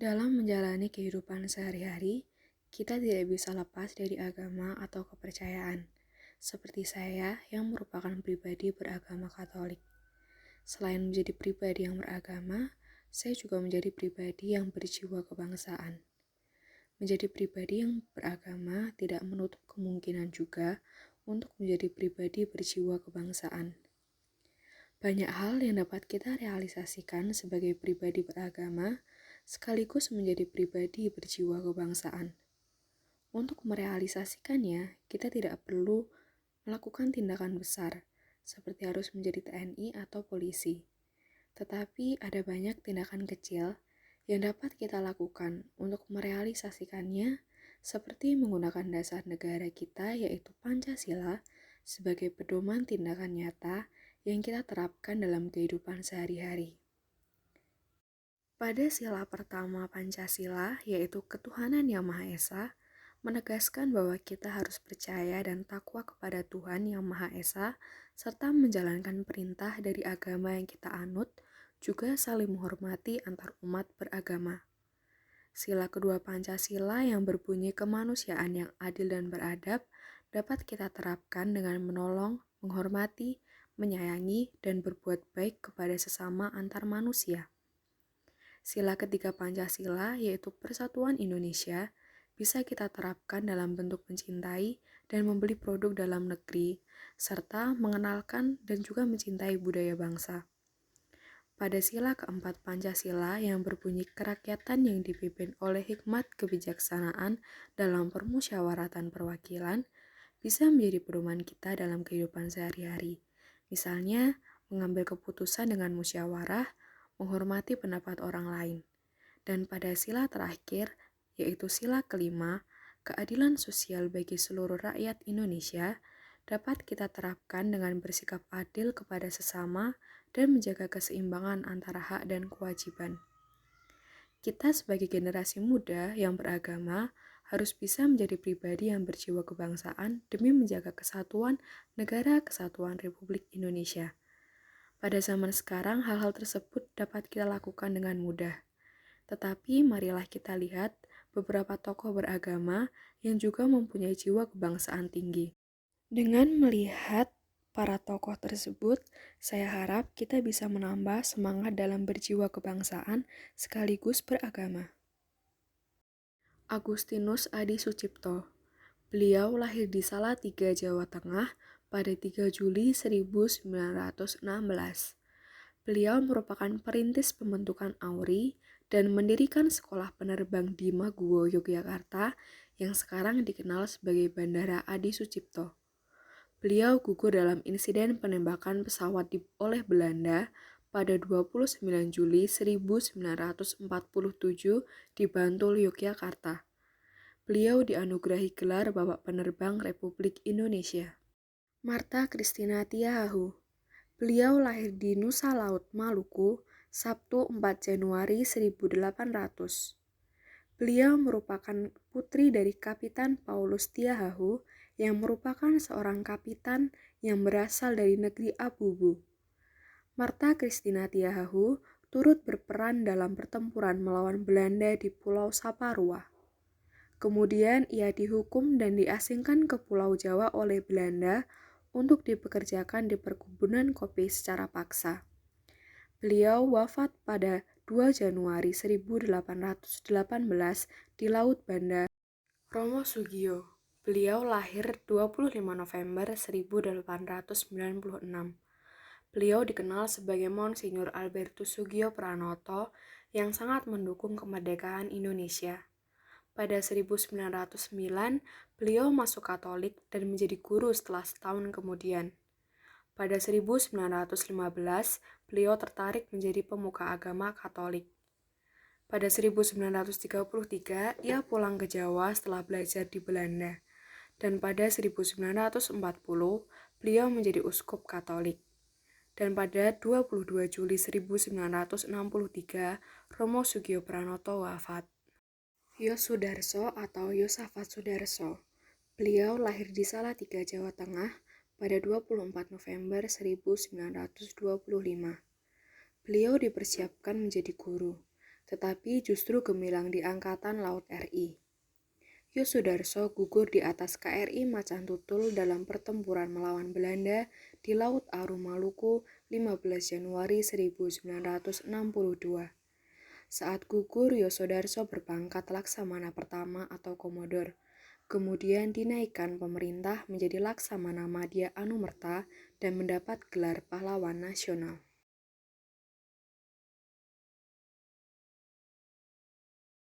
Dalam menjalani kehidupan sehari-hari, kita tidak bisa lepas dari agama atau kepercayaan. Seperti saya yang merupakan pribadi beragama Katolik. Selain menjadi pribadi yang beragama, saya juga menjadi pribadi yang berjiwa kebangsaan. Menjadi pribadi yang beragama tidak menutup kemungkinan juga untuk menjadi pribadi berjiwa kebangsaan. Banyak hal yang dapat kita realisasikan sebagai pribadi beragama, sekaligus menjadi pribadi berjiwa kebangsaan. Untuk merealisasikannya, kita tidak perlu melakukan tindakan besar, seperti harus menjadi TNI atau polisi. Tetapi ada banyak tindakan kecil yang dapat kita lakukan untuk merealisasikannya, seperti menggunakan dasar negara kita yaitu Pancasila sebagai pedoman tindakan nyata yang kita terapkan dalam kehidupan sehari-hari. Pada sila pertama Pancasila, yaitu ketuhanan yang Maha Esa, menegaskan bahwa kita harus percaya dan takwa kepada Tuhan yang Maha Esa, serta menjalankan perintah dari agama yang kita anut, juga saling menghormati antar umat beragama. Sila kedua Pancasila yang berbunyi kemanusiaan yang adil dan beradab dapat kita terapkan dengan menolong, menghormati, menyayangi, dan berbuat baik kepada sesama antar manusia. Sila ketiga Pancasila, yaitu Persatuan Indonesia, bisa kita terapkan dalam bentuk mencintai dan membeli produk dalam negeri, serta mengenalkan dan juga mencintai budaya bangsa. Pada sila keempat Pancasila yang berbunyi kerakyatan yang dipimpin oleh hikmat kebijaksanaan dalam permusyawaratan perwakilan, bisa menjadi pedoman kita dalam kehidupan sehari-hari. Misalnya, mengambil keputusan dengan musyawarah, menghormati pendapat orang lain. Dan pada sila terakhir, yaitu sila kelima, keadilan sosial bagi seluruh rakyat Indonesia, dapat kita terapkan dengan bersikap adil kepada sesama dan menjaga keseimbangan antara hak dan kewajiban. Kita sebagai generasi muda yang beragama harus bisa menjadi pribadi yang berjiwa kebangsaan demi menjaga kesatuan negara kesatuan Republik Indonesia. Pada zaman sekarang, hal-hal tersebut dapat kita lakukan dengan mudah. Tetapi marilah kita lihat beberapa tokoh beragama yang juga mempunyai jiwa kebangsaan tinggi. Dengan melihat para tokoh tersebut, saya harap kita bisa menambah semangat dalam berjiwa kebangsaan sekaligus beragama. Agustinus Adi Sucipto. Beliau lahir di Salatiga, Jawa Tengah pada 3 Juli 1916. Beliau merupakan perintis pembentukan AURI dan mendirikan sekolah penerbang di Maguwo, Yogyakarta yang sekarang dikenal sebagai Bandara Adi Sucipto. Beliau gugur dalam insiden penembakan pesawat oleh Belanda pada 29 Juli 1947 di Bantul, Yogyakarta. Beliau dianugerahi gelar Bapak Penerbang Republik Indonesia. Martha Christina Tiahahu. Beliau lahir di Nusa Laut, Maluku, Sabtu 4 Januari 1800. Beliau merupakan putri dari Kapitan Paulus Tiahahu yang merupakan seorang kapitan yang berasal dari negeri Abubu. Martha Christina Tiahahu turut berperan dalam pertempuran melawan Belanda di Pulau Saparua. Kemudian ia dihukum dan diasingkan ke Pulau Jawa oleh Belanda untuk dipekerjakan di perkebunan kopi secara paksa. Beliau wafat pada 2 Januari 1818 di Laut Banda. Romo Sugio. Beliau lahir 25 November 1896. Beliau dikenal sebagai Monsinyur Albertus Sugio Pranoto yang sangat mendukung kemerdekaan Indonesia. Pada 1909, beliau masuk Katolik dan menjadi guru setelah setahun kemudian. Pada 1915, beliau tertarik menjadi pemuka agama Katolik. Pada 1933, ia pulang ke Jawa setelah belajar di Belanda. Dan pada 1940, beliau menjadi uskup Katolik. Dan pada 22 Juli 1963, Romo Sugio Pranoto wafat. Yosudarso atau Yosafat Sudarso. Beliau lahir di Salatiga, Jawa Tengah pada 24 November 1925. Beliau dipersiapkan menjadi guru, tetapi justru gemilang di Angkatan Laut RI. Yosudarso gugur di atas KRI Macan Tutul dalam pertempuran melawan Belanda di Laut Aru Maluku 15 Januari 1962. Saat gugur, Yosudarso berpangkat Laksamana Pertama atau Komodor. Kemudian dinaikkan pemerintah menjadi Laksamana Madya Anumerta dan mendapat gelar pahlawan nasional.